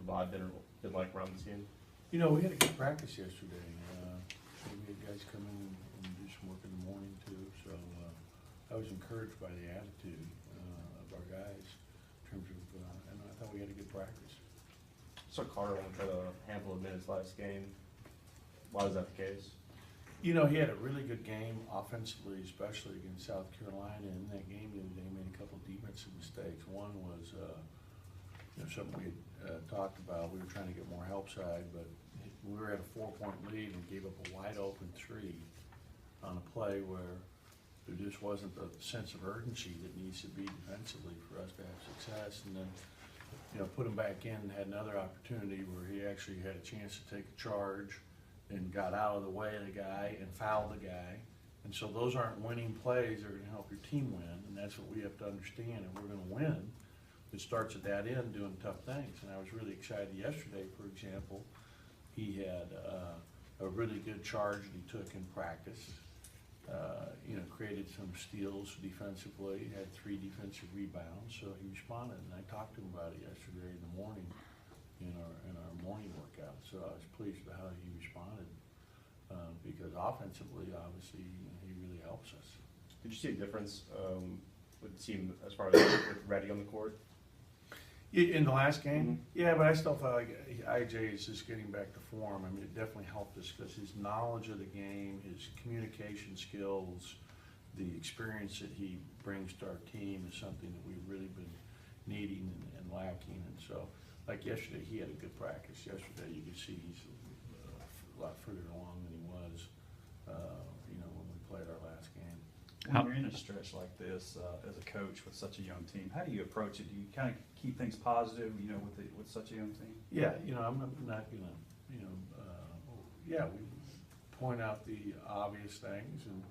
vibe been like around the team? You know, we had a good practice yesterday. We had guys come in and do some work in the morning too, so I was encouraged by the attitude of our guys in terms of, and I thought we had a good practice. So Carter only played a handful of minutes last game. Why is that the case? You know, he had a really good game offensively, especially against South Carolina. In that game the other day, he made a couple of defensive mistakes. One was, you know, something we had talked about. We were trying to get more help side, but we were at a 4-point lead and gave up a wide open 3 on a play where there just wasn't the sense of urgency that needs to be defensively for us to have success. And then, you know, put him back in and had another opportunity where he actually had a chance to take a charge and got out of the way of the guy and fouled the guy. And so those aren't winning plays that are gonna help your team win, and that's what we have to understand. If we're gonna win, it starts at that end, doing tough things. And I was really excited yesterday, for example, he had a really good charge that he took in practice. You know, created some steals defensively, had 3 defensive rebounds, so he responded. And I talked to him about it yesterday in the morning in our morning workout. So I was pleased with how he responded because offensively, obviously, you know, he really helps us. Did you see a difference with the team as far as with Reddy on the court? In the last game? Yeah, but I still felt like IJ is just getting back to form. I mean, it definitely helped us because his knowledge of the game, his communication skills, the experience that he brings to our team is something that we've really been needing and lacking. And so, like yesterday, he had a good practice. Yesterday, you could see he's a lot further along than he was, you know, when we played our last game. When you're in a stretch like this, as a coach with such a young team, how do you approach it? Do you kind of keep things positive, you know, with such a young team? Yeah, you know, I'm not gonna, you know, yeah, we point out the obvious things, and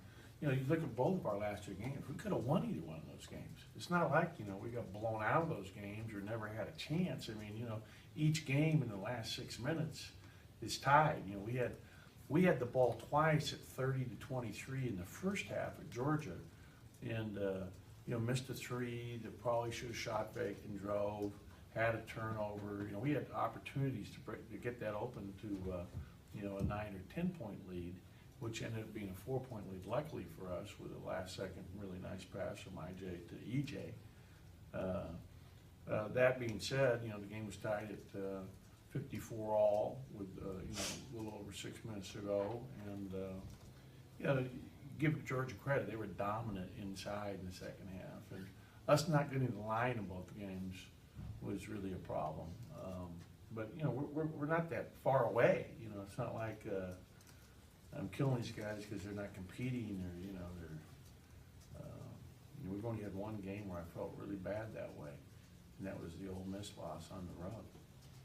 you know, you look at both of our last 2 games. We could have won either one of those games. It's not like, you know, we got blown out of those games or never had a chance. I mean, you know, each game in the last 6 minutes is tied. You know, we had the ball twice at 30-23 in the first half at Georgia, and you know, missed a 3 that probably should have shot fake and drove, had a turnover. You know, we had opportunities to get that open to you know, a 9 or 10 point lead, which ended up being a 4-point lead, luckily for us, with a last-second really nice pass from IJ to EJ. That being said, you know, the game was tied at 54 all with you know, a little over 6 minutes to go, and you know, give Georgia credit, they were dominant inside in the second half, and us not getting the line in both games was really a problem. But you know, we're not that far away. You know, it's not like I'm killing these guys because they're not competing, or you know, you know, we've only had 1 game where I felt really bad that way, and that was the Ole Miss loss on the road.